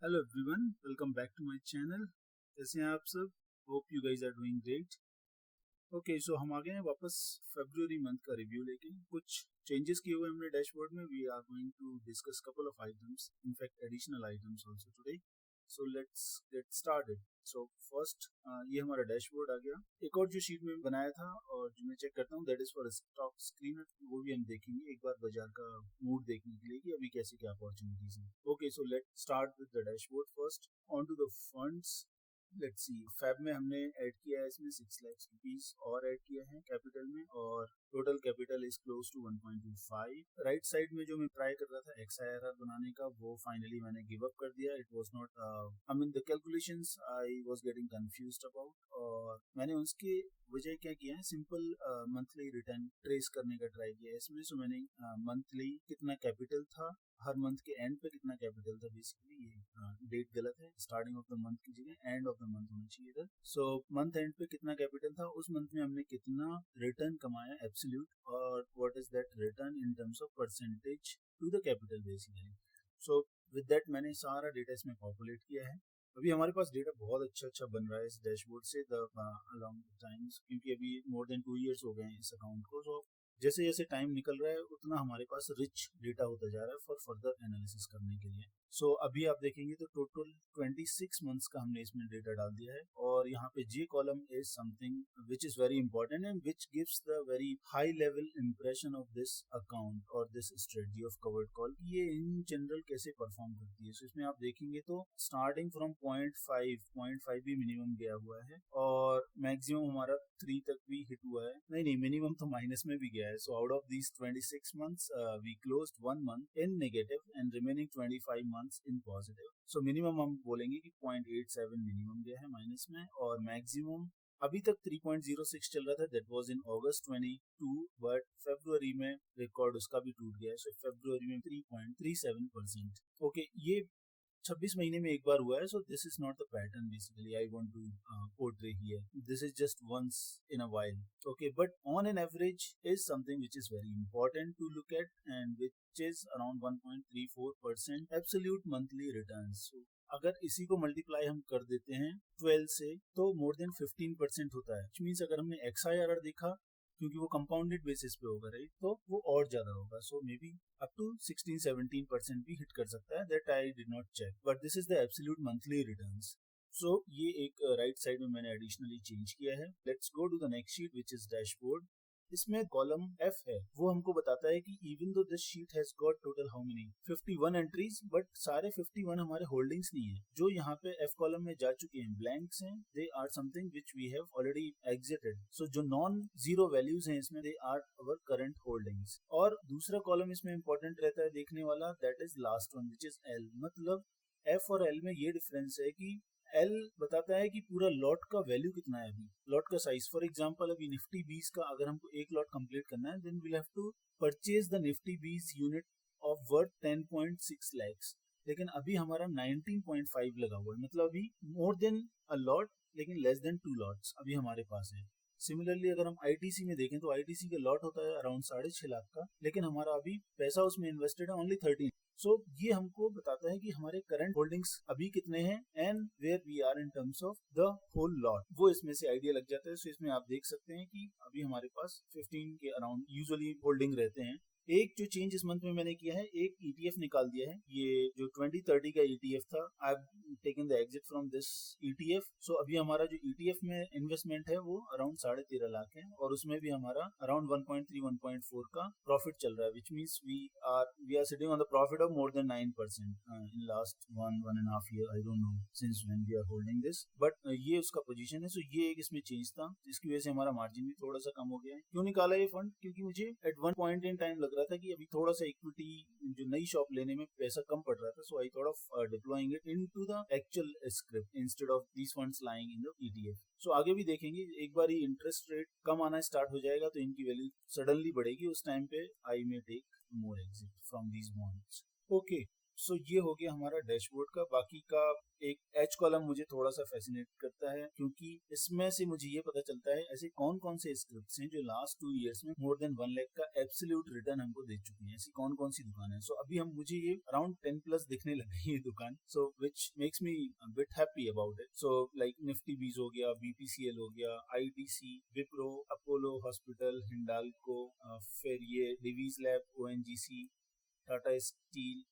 Hello everyone, welcome back to my channel. कैसे हैं आप सब? Hope you guys are doing great. Okay, so हम आ गए हैं वापस फरवरी मंथ का रिव्यू लेके। कुछ चेंजेस किए हुए हमने डैशबोर्ड में। We are going to discuss couple of items, in fact additional items also today. So let's get started. So first, ये हमारा डैशबोर्ड आ गया। एक और जो शीट में बनाया था और जो मैं चेक करता हूँ, that is for stock screener. वो भी हम देखेंगे एक बार बाजार का मूड देखने के लिए कि अभी कैसी क्या अपॉर्चुनिटीज हैं। Okay, so let start with the dashboard first. On to the funds. Let's see, Feb में हमने ऐड किया है इसमें 6 लाख रुपीस और ऐड किया है कैपिटल में, और total capital is close to 1.25। Right side में जो मैं ट्राई कर रहा था XIRR बनाने का, वो फाइनली मैंने गिव अप कर दिया। It was not, I mean the calculations I was getting confused about, और मैंने उसके वजह क्या किया है, सिंपल मंथली रिटर्न ट्रेस करने का ट्राई किया है इसमें। सो मैंने मंथली कितना कैपिटल था, हर मंथ के एंड पे कितना कैपिटल था। बेसिकली ये डेट गलत है, स्टार्टिंग ऑफ द मंथ की जगह एंड ऑफ द मंथ होना चाहिए था। सो मंथ एंड पे कितना कैपिटल था, उस मंथ में हमने कितना रिटर्न कमाया एब्सोल्यूट, और what is that return in terms of percentage to the capital basically. So with that मैंने सारा डेटा इसमें पॉपुलेट किया है। अभी हमारे पास डेटा बहुत अच्छा अच्छा बन रहा है इस डैशबोर्ड से द अलोंग टाइम्स, क्योंकि अभी मोर देन 2 इयर्स हो गए हैं इस अकाउंट को। सो जैसे जैसे टाइम निकल रहा है उतना हमारे पास रिच डेटा होता जा रहा है फॉर फर्दर एनालिसिस करने के लिए। सो अभी आप देखेंगे तो टोटल 26 मंथ्स का हमने इसमें डेटा डाल दिया है, और यहाँ पे J column is something which is very important and which gives the very high level impression of this account और this strategy of covered call, ये इन जनरल कैसे परफॉर्म करती है। सो इसमें आप देखेंगे तो स्टार्टिंग फ्रॉम 0.5 भी मिनिमम गया हुआ है, और मैक्सिमम हमारा 3 तक भी हिट हुआ है। नहीं नहीं, मिनिमम तो माइनस में भी गया है। So out of these 26 months we closed 1 month in negative and remaining 25 months in positive. So minimum हम बोलेंगे कि 0.87 मिनिमम गया है माइनस में, और मैक्सिमम अभी तक 3.06 चल रहा था। That was in August 22, but फरवरी में रिकॉर्ड उसका भी टूट गया है। सो फरवरी में 3.37%। ओके, ये 26 महीने में एक बार हुआ है। So this is not the pattern basically I want to portray here. This is just once in a while. Okay, but on an average is something which is very important to look at, and which is around 1.34% absolute monthly returns. अगर इसी को multiply हम कर देते हैं 12 से, तो more than 15% होता है। व्हिच मींस अगर हमने XIRR देखा, क्योंकि वो कंपाउंडेड बेसिस पे होगा राइट, तो वो और ज्यादा होगा। So may be up to 16-17% भी हिट कर सकता है। That I did not check, but this is the absolute monthly returns. So ये एक राइट साइड में मैंने एडिशनली चेंज किया है। Let's go to the next sheet which is dashboard. इसमें कॉलम F है, वो हमको बताता है कि even though this sheet has got total how many 51 entries, but सारे 51 हमारे होल्डिंग्स नहीं है। जो यहाँ पे F कॉलम में जा चुके हैं ब्लैंक्स हैं, they are something which we have already exited. So जो नॉन जीरो वैल्यूज हैं इसमें, they are our current holdings. और दूसरा कॉलम इसमें इंपॉर्टेंट रहता है देखने वाला, that is last one which is L। मतलब F और L में ये डिफरेंस है कि एल बताता है कि पूरा लॉट का वैल्यू कितना है, अभी लॉट का साइज। फॉर एग्जांपल अभी निफ्टी 20 का अगर हमको एक लॉट कंप्लीट करना है, then we'll have to purchase the Nifty 20 unit of worth 10.6 lakhs। लेकिन अभी हमारा 19.5 लगा हुआ है, मतलब अभी मोर देन अ लॉट लेकिन लेस देन 2 लॉट्स अभी हमारे पास है। सिमिलरली अगर हम आईटीसी में देखें तो आईटीसी का लॉट होता है अराउंड 6.5 लाख का, लेकिन हमारा अभी पैसा उसमें इन्वेस्टेड है ओनली 13। सो ये हमको बताता है कि हमारे करंट होल्डिंग्स अभी कितने हैं and where we are in terms of the whole lot, वो इसमें से आइडिया लग जाता है। सो इसमें आप देख सकते हैं कि अभी हमारे पास 15 के अराउंड यूजुअली होल्डिंग रहते हैं। एक जो चेंज इस मंथ में मैंने किया है, एक ETF निकाल दिया है। ये जो 2030 का ETF था, I have taken the exit from this ETF। सो अभी हमारा जो ETF में इन्वेस्टमेंट है वो अराउंड 13.5 लाख है, और उसमें भी हमारा अराउंड 1.3-1.4 का प्रॉफिट चल रहा है, which means we are sitting on the profit of more than 9% in last 1.5 year। I don't know since when we are holding this, but ये उसका पोजीशन है। सो ये एक इसमें चेंज था, जिसकी वजह से हमारा मार्जिन भी थोड़ा सा कम हो गया है। क्यों निकाला ये फंड? क्योंकि मुझे at one point in time लग रहा था कि अभी थोड़ा सा इक्विटी जो नई शॉप लेने में पैसा कम पड़ रहा था। So I thought of deploying it into the actual script instead of these funds lying in the ETF। So आगे भी देखेंगे, एक बार ही इंटरेस्ट रेट कम आना स्टार्ट हो जाएगा तो इनकी वैल्यू सडनली बढ़ेगी। उस टाइम पे I may take more exit from these bonds. Okay, so ये हो गया हमारा डैशबोर्ड का। बाकी का एक एच कॉलम मुझे थोड़ा सा फैसिनेट करता है, क्योंकि इसमें से मुझे ये पता चलता है ऐसे कौन कौन से स्क्रिप्ट्स हैं जो लास्ट 2 इयर्स में मोर देन 1 लाख का एब्सोल्यूट रिटर्न हमको दे चुकी हैं। ऐसी कौन कौन सी दुकान है। सो अभी हम मुझे ये अराउंड 10 प्लस दिखने लगी है ये दुकान, so which makes me bit happy about it. So like Nifty BeES हो गया, बीपीसीएल हो गया, ITC, Wipro, Apollo hospital, Hindalco, फिर ये Divi's lab, ONGC, Tata steel,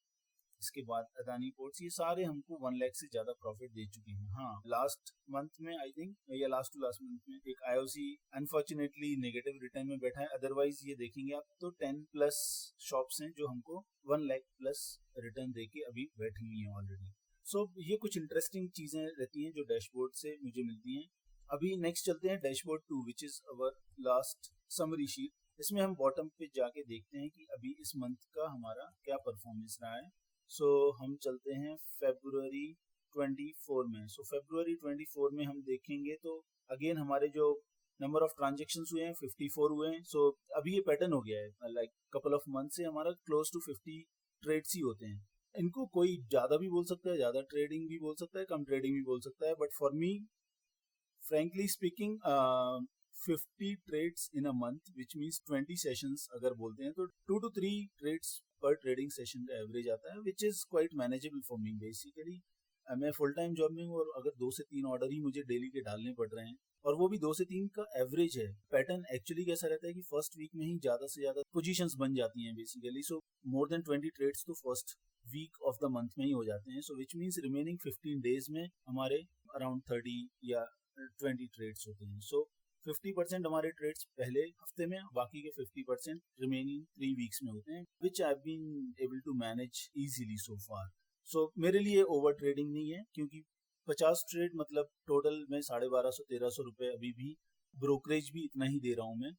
इसके बाद अदानी पोर्ट्स, ये सारे हमको 1 लाख से ज्यादा प्रॉफिट दे चुके हैं। हाँ, लास्ट मंथ में आई थिंक या लास्ट टू लास्ट मंथ में एक आईओसी अनफॉर्चुनेटली नेगेटिव रिटर्न में बैठा है। अदरवाइज ये देखेंगे आप तो 10 प्लस शॉप्स हैं जो हमको 1 लाख प्लस रिटर्न देके अभी बैठी हुई हैं ऑलरेडी। सो ये कुछ इंटरेस्टिंग चीजें रहती हैं जो डैशबोर्ड से मुझे मिलती हैं। अभी नेक्स्ट चलते हैं dashboard 2 which is our last summary sheet. इसमें हम बॉटम पे जाके देखते हैं कि अभी इस मंथ का हमारा क्या परफॉर्मेंस रहा है। सो हम चलते हैं फरवरी 24 में। सो फरवरी 24 में हम देखेंगे तो अगेन हमारे जो नंबर ऑफ ट्रांजेक्शन्स हुए हैं 54 हुए हैं। सो अभी ये पैटर्न हो गया है, लाइक कपल ऑफ मंथ से हमारा क्लोज टू 50 ट्रेड्स ही होते हैं। इनको कोई ज्यादा भी बोल सकता है, ज्यादा ट्रेडिंग भी बोल सकता है, कम ट्रेडिंग भी बोल सकता है, but for me frankly speaking 50 trades in a month which means 20 sessions अगर बोलते हैं तो 2 to 3 ट्रेड्स पर ट्रेडिंग सेशन का एवरेज आता है, which is quite manageable for me. Basically मैं फुल टाइम जॉब में हूँ और अगर 2 से 3 ऑर्डर ही मुझे डेली के डालने पड़ रहे हैं, और वो भी 2 से 3 का एवरेज है। पैटर्न एक्चुअली कैसा रहता है कि फर्स्ट वीक में ही ज्यादा से ज्यादा पोजीशंस बन जाती हैं basically. So more than 20 trades तो first week of the month में ही हो जाते हैं। So which means remaining 15 days में हमारे अराउंड 30 या 20 ट्रेड्स होते हैं। सो 50% हमारे ट्रेड्स पहले हफ्ते में, बाकी के 50% रिमेनिंग 3 वीक्स में होते हैं, which I have been able to manage easily so far. So मेरे लिए ओवर ट्रेडिंग नहीं है, क्योंकि 50 ट्रेड मतलब टोटल में 1250-1300 रुपए अभी भी ब्रोकरेज भी इतना ही दे रहा हूँ मैं,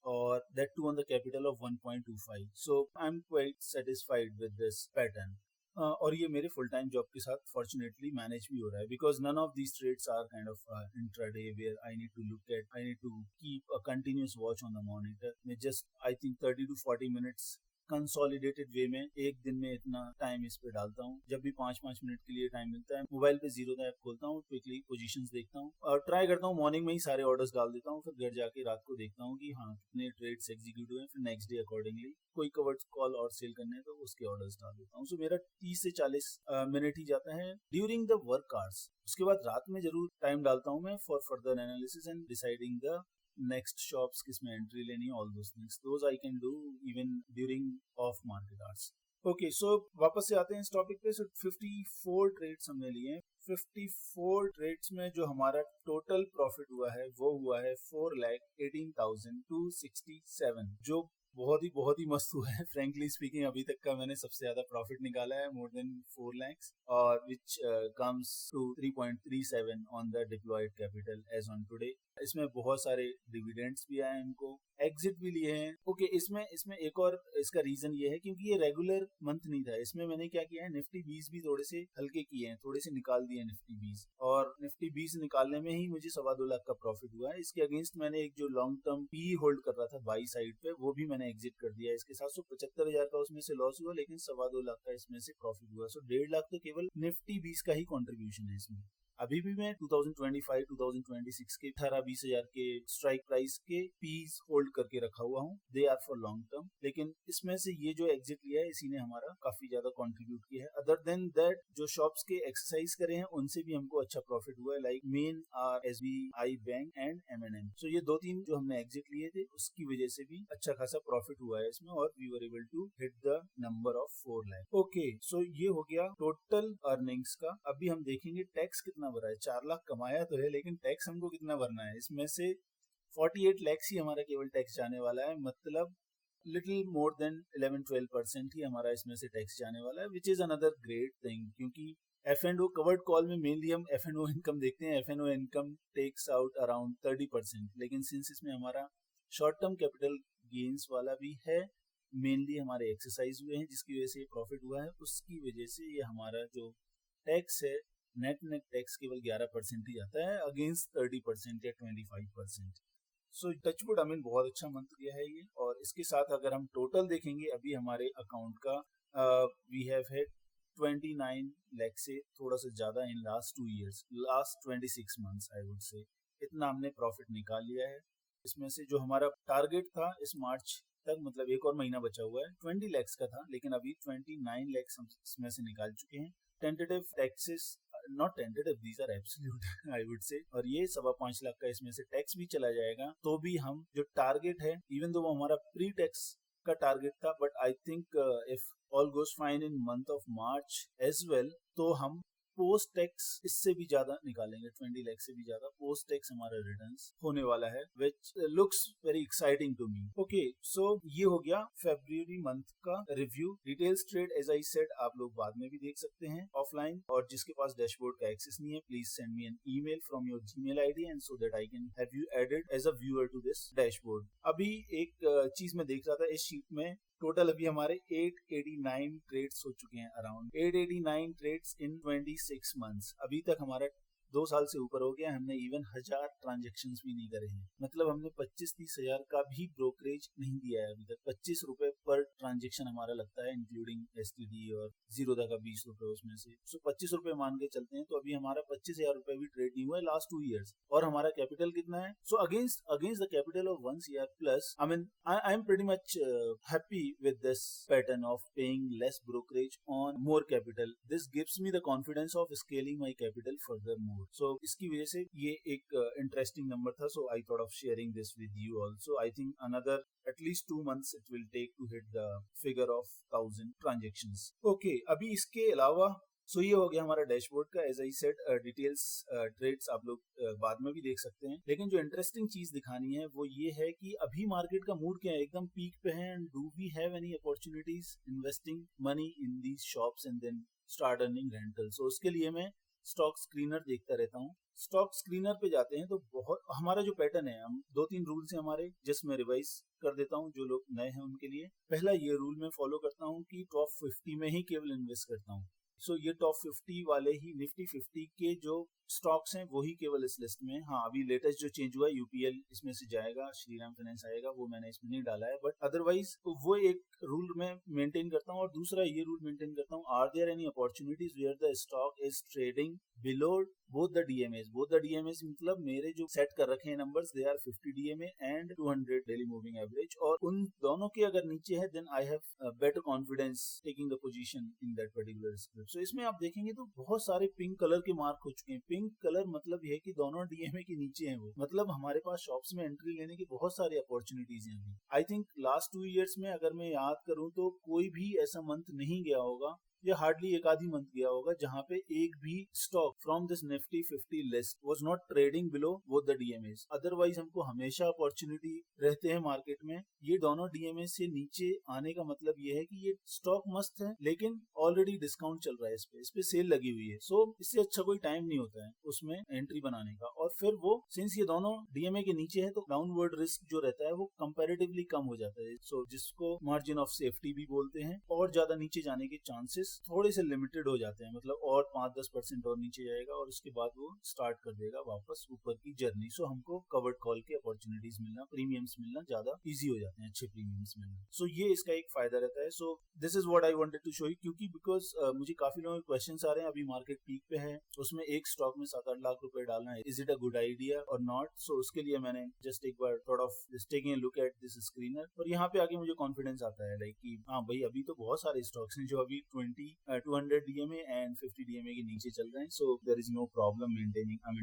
और that too on the capital of 1.25। So I am quite satisfied with this pattern. और ये मेरे फुल टाइम जॉब के साथ फॉर्चुनेटली मैनेज भी हो रहा है, because none of these trades are kind of intraday where I need to look at, I need to keep a continuous watch on the monitor. मैं just I think 30 to 40 minutes consolidated way में एक दिन में इतना time इस पे डालता हूँ। जब भी 5-5 मिनट के लिए टाइम मिलता है, मोबाइल पे जीरो द ऐप खोलता हूँ, क्विकली पोजीशंस देखता हूँ और ट्राई करता हूँ मॉर्निंग में ही सारे ऑर्डर्स डाल देता हूँ। फिर घर जाके रात को देखता हूँ कि हाँ कितने ट्रेड्स एग्जीक्यूट हुए, फिर नेक्स्ट डे अकॉर्डिंगली कोई कवर्ड कॉल और सेल करने हैं तो उसके ऑर्डर्स डाल देता हूँ। सो मेरा 30 से 40 मिनट ही जाता है ड्यूरिंग द वर्क आवर्स। उसके बाद रात में जरूर टाइम डालता हूँ मैं for further analysis and deciding the next shops किसमें एंट्री लेनी है, all those things those I can do even during off market hours. Okay, so वापस से आते हैं इस टॉपिक पे। सो 54 ट्रेड्स हमने लिए हैं। 54 ट्रेड्स में जो हमारा टोटल प्रॉफिट हुआ है वो हुआ है 4,18,267, जो बहुत ही मस्त हुआ है। फ्रेंकली स्पीकिंग अभी तक का मैंने सबसे ज्यादा प्रॉफिट निकाला है, मोर देन 4 lakhs, और which comes to 3.37 on the deployed capital as on today. इसमें बहुत सारे डिविडेंड्स भी आए, हमको एग्जिट भी लिए हैं। ओके, इसमें एक और इसका रीजन ये है क्योंकि ये रेगुलर मंथ नहीं था। इसमें मैंने क्या किया है, निफ्टी 20 भी थोड़े से हल्के किए हैं, थोड़े से निकाल दिए निफ्टी 20, और निफ्टी 20 निकालने में ही मुझे 2.25 लाख का प्रॉफिट हुआ है। इसके अगेंस्ट मैंने एक जो लॉन्ग टर्म पी होल्ड कर रहा था बाई साइड पे, वो भी मैंने एग्जिट कर दिया। इसके 775,000 का उसमें से लॉस हुआ, लेकिन 2.25 लाख का इसमें से प्रॉफिट हुआ। सो 1.5 लाख तो केवल निफ्टी 20 का ही कॉन्ट्रीब्यूशन है इसमें। अभी भी मैं 2025-2026 के 18-20 हजार के स्ट्राइक प्राइस के पीस होल्ड करके रखा हुआ हूँ। They are for long term, लेकिन इसमें से ये जो एग्जिट लिया है इसी ने हमारा काफी ज्यादा कंट्रीब्यूट किया है। अदर देन दैट जो शॉप्स के एक्सरसाइज करे हैं उनसे भी हमको अच्छा प्रॉफिट हुआ है, like main are SBI bank and M&M। सो ये 2-3 जो हमने एग्जिट लिए थे उसकी वजह से भी अच्छा खासा प्रॉफिट हुआ है इसमें, और we were able to hit the number of 4 lakh. Okay, so ये हो गया टोटल अर्निंग्स का। अभी हम देखेंगे टैक्स कितना भरा है। 4 लाख कमाया तो है, लेकिन टैक्स हमको कितना भरना है। इसमें से 48 lakhs ही हमारा केवल टैक्स जाने वाला है, मतलब लिटिल मोर देन 11-12% ही हमारा इसमें से टैक्स जाने वाला है, which is another great thing. क्योंकि F&O कवर्ड कॉल में मेनली हम F&O इनकम देखते हैं। F&O income tax out around 30%, लेकिन सिंस इसमें हमारा शॉर्ट टर्म कैपिटल गेन्स वाला भी है, मेनली हमारे एक्सरसाइज हुए हैं जिसकी वजह से प्रॉफिट हुआ है, उसकी वजह से ये हमारा जो टैक्स है नेट टैक्स केवल 11% ही आता है अगेंस्ट 30% या 25%। सो टचवुड आई मीन बहुत अच्छा मंथ गया है ये। और इसके साथ अगर हम टोटल देखेंगे अभी हमारे अकाउंट का, वी हैव हैड 29 लाख से थोड़ा सा ज्यादा in last 2 years, last 26 months I would से, इतना हमने प्रॉफिट निकाल लिया है। इसमें से जो हमारा टारगेट था इस मार्च तक, मतलब एक और महीना बचा हुआ है, 20 लाख का था, लेकिन अभी 29 लाख हम इसमें से निकाल चुके हैं। Tentative taxes, not tentative, these are absolute I would say, और ये 5.25 लाख का इसमें से टैक्स भी चला जाएगा, तो भी हम जो टारगेट है, इवन दो वो हमारा प्री टैक्स का टारगेट था, but I think if all goes fine in month of March as well, तो हम पोस्ट टैक्स इससे भी ज्यादा निकालेंगे, 20 लाख से भी ज्यादा पोस्ट टैक्स हमारा रिटर्न्स होने वाला है, which looks very exciting to me. Okay, so ये हो गया फरवरी मंथ का review. Details trade as I said आप लोग बाद में भी देख सकते हैं ऑफलाइन, और जिसके पास डैशबोर्ड का एक्सेस नहीं है, please send me an email from your Gmail ID and so that I can have you added as a viewer to this dashboard. अभी एक चीज मैं देख रहा था इस शीट में, टोटल अभी हमारे 889 ट्रेड्स हो चुके हैं, अराउंड 889 ट्रेड्स इन 26 मंथ्स। अभी तक हमारा 2 साल से ऊपर हो गया, हमने इवन 1000 ट्रांजेक्शन भी नहीं करे हैं, मतलब हमने 25-30 हजार का भी ब्रोकरेज नहीं दिया है अभी तक। 25 रुपए पर ट्रांजेक्शन हमारा लगता है, इंक्लूडिंग एसटीडी और जीरोधा का 20 रुपए उसमें से, सो 25 रुपए मान के चलते हैं, तो अभी हमारा 25,000 रुपए भी ट्रेड नहीं हुआ है लास्ट 2 इयर्स। और हमारा कैपिटल कितना है? So against the capital of 1 CR plus, I mean I am pretty much happy with this pattern of paying less brokerage on more capital. This gives me the confidence of scaling my capital further more. So इसकी वजह से ये एक interesting number था, so I thought of sharing this with you also. I think another at least 2 months it will take to hit the figure of 1000 transactions. Okay, अभी इसके अलावा सो ये हो गया हमारा डैशबोर्ड का। As I said, details trades आप लोग बाद में भी देख सकते हैं, लेकिन जो इंटरेस्टिंग चीज दिखानी है वो ये है कि अभी मार्केट का मूड क्या है, एकदम पीक पे है, and do we have any opportunities investing money in these shops and then start earning rental. So उसके लिए मैं स्टॉक स्क्रीनर देखता रहता हूँ। स्टॉक स्क्रीनर पे जाते हैं तो बहुत हमारा जो पैटर्न है, हम 2-3 रूल्स हैं हमारे, जिसमें रिवाइज कर देता हूँ जो लोग नए हैं उनके लिए। पहला ये रूल मैं फॉलो करता हूँ कि टॉप 50 में ही केवल इन्वेस्ट करता हूँ। सो ये टॉप 50 वाले ही, निफ्टी 50 के जो स्टॉक्स हैं वो ही केवल इस लिस्ट में। हाँ, अभी लेटेस्ट जो चेंज हुआ है, यूपीएल इसमें से जाएगा, श्रीराम फाइनेंस आएगा, वो मैंने इसमें नहीं डाला है, बट अदरवाइज वो एक रूल मैं मेंटेन करता हूँ। और दूसरा ये रूल मेंटेन करता हूँ, are there any opportunities where the stock is trading below both the DMAs. Both the DMAs मतलब मेरे जो सेट कर रखे हैं numbers, they are 50 DMA and 200 daily moving average, और उन दोनों के अगर नीचे है, then I have better confidence taking the position in that particular script. So इसमें आप देखेंगे तो बहुत सारे पिंक कलर के मार्क हो चुके हैं। पिंक कलर मतलब ये है कि दोनों डीएमए के नीचे हैं वो, मतलब हमारे पास शॉप्स में एंट्री लेने की बहुत सारी अपॉर्चुनिटीज हैं अभी। आई थिंक लास्ट 2 इयर्स में अगर मैं याद करूं तो कोई भी ऐसा मंथ नहीं गया होगा, या हार्डली एक आधी मंथ गया होगा, जहां पे एक भी stock from this Nifty 50 list was not trading below both the DMs. Otherwise हमको हमेशा अपॉर्चुनिटी रहते हैं मार्केट में। ये दोनों डीएमएस से नीचे आने का मतलब ये है कि ये स्टॉक मस्त है, लेकिन ऑलरेडी डिस्काउंट चल रहा है, इस पे सेल लगी हुई है। सो इससे अच्छा कोई टाइम नहीं होता है उसमें एंट्री बनाने का। और फिर वो सिंस ये दोनों डीएमए के नीचे है, तो डाउनवर्ड रिस्क जो रहता है वो कंपैरेटिवली कम हो जाता है। सो जिसको मार्जिन ऑफ सेफ्टी भी बोलते हैं, और ज्यादा नीचे जाने के चांसेस थोड़े से लिमिटेड हो जाते हैं, मतलब और 5-10% और नीचे जाएगा, और उसके बाद वो स्टार्ट कर देगा वापस ऊपर की जर्नी। सो हमको कवर्ड कॉल के अपॉर्चुनिटीज मिलना, प्रीमियम्स मिलना ज्यादा इजी हो जाते हैं, अच्छे प्रीमियम्स मिलना। सो ये इसका एक फायदा रहता है। So this is what I wanted to show you, क्योंकि बिकॉज मुझे काफी लोगों के क्वेश्चंस आ रहे हैं, अभी मार्केट पीक पे है, उसमें एक स्टॉक में 7-8 लाख रुपए डालना है, is it a good idea और नॉट। सो उसके लिए मैंने जस्ट एक बार थोड़ा taking a look at this screener, और यहाँ पे आके मुझे कॉन्फिडेंस आता है लाइक कि हाँ भाई, अभी तो बहुत सारे स्टॉक्स हैं जो अभी 200 डीएमए एंड 50 डीएमए के नीचे चल रहे हैं। So there is no problem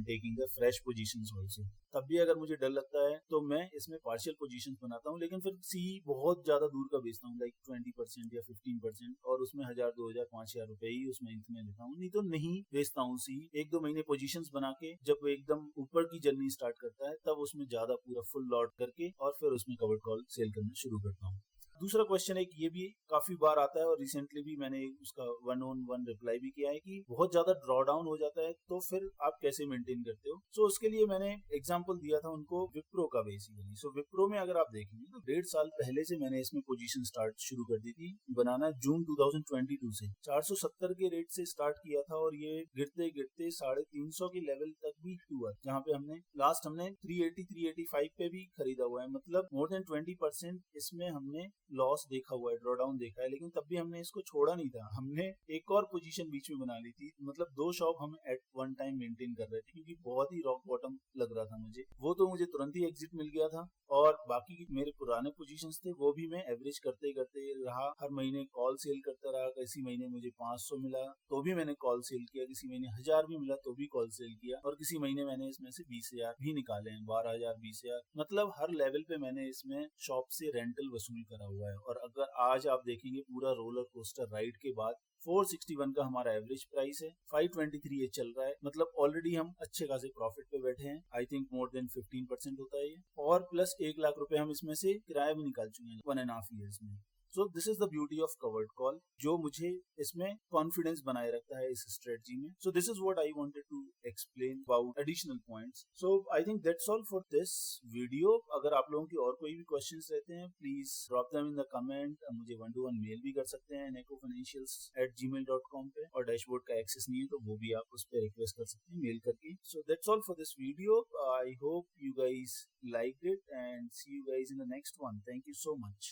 taking the fresh positions also. तब भी अगर मुझे डर लगता है तो मैं इसमें पार्शियल पोजीशंस बनाता हूँ, लेकिन फिर सी बहुत ज्यादा दूर का बेचता हूँ, लाइक 20% या 15%, और उसमें 1000, 2000, 5000 रुपए ही उसमें इतने लेता हूँ, नहीं तो नहीं बेचता हूँ सी। 1-2 महीने पोजीशंस बना के जब वो एकदम ऊपर की जर्नी स्टार्ट करता है, तब उसमें ज्यादा पूरा फुल लॉट करके और फिर उसमें कवर कॉल सेल करना शुरू करता हूँ। दूसरा क्वेश्चन एक ये भी काफी बार आता है, और रिसेंटली भी मैंने उसका 1-on-1 रिप्लाई भी किया है कि बहुत ज्यादा ड्रॉ डाउन हो जाता है, तो फिर आप कैसे मेंटेन करते हो। सो उसके लिए मैंने एग्जांपल दिया था उनको विप्रो का बेसिकली। सो विप्रो में अगर आप देखेंगे तो 1.5 साल पहले से मैंने इसमें पोजीशन स्टार्ट शुरू कर दी थी बनाना, जून 2022 से 470 के रेट से स्टार्ट किया था, और ये गिरते गिरते 350 के लेवल तक भी हुआ, जहाँ पे हमने 380-385 पे भी खरीदा हुआ है, मतलब मोर देन 20% इसमें हमने लॉस देखा हुआ है, ड्रॉडाउन देखा है, लेकिन तब भी हमने इसको छोड़ा नहीं था। हमने एक और पोजीशन बीच में बना ली थी, मतलब 2 शॉप हम एट वन टाइम मेंटेन कर रहे थे, क्योंकि बहुत ही रॉक बॉटम लग रहा था मुझे। वो तो मुझे तुरंत ही एग्जिट मिल गया था, और बाकी मेरे पुराने पोजीशंस थे वो भी मैं एवरेज करते करते रहा। हर महीने कॉल सेल करता रहा, किसी महीने मुझे 500 मिला तो भी मैंने कॉल सेल किया, किसी महीने 1000 भी मिला तो भी कॉल सेल किया, और किसी महीने मैंने इसमें से 20,000 भी निकाले हैं, 12,000, 20,000, मतलब हर लेवल पे मैंने इसमें शॉप से रेंटल वसूल करा हुआ है। और अगर आज आप देखेंगे पूरा रोलर कोस्टर राइड के बाद 461 का हमारा एवरेज प्राइस है, 523 ये चल रहा है, मतलब ऑलरेडी हम अच्छे खासे प्रॉफिट पे बैठे हैं। आई थिंक मोर देन 15% होता है ये, और प्लस 1 लाख रुपए हम इसमें से किराया भी निकाल चुके हैं 1.5 ईयर्स में। So this is the beauty of covered call, जो मुझे इसमें कॉन्फिडेंस बनाए रखता है इस स्ट्रेटजी में। So this is what I wanted to explain about additional points. So I think that's all for this video. अगर आप लोगों की और कोई भी क्वेश्चंस रहते हैं, please drop them in the comment. मुझे 1-to-1 मेल भी कर सकते हैं necofinancials@gmail.com पे, और डैशबोर्ड का एक्सेस नहीं है तो वो भी आप उस पर रिक्वेस्ट कर सकते हैं मेल करके। So that's all for this video. I hope you guys liked it, and see you guys in the next one. Thank you so much.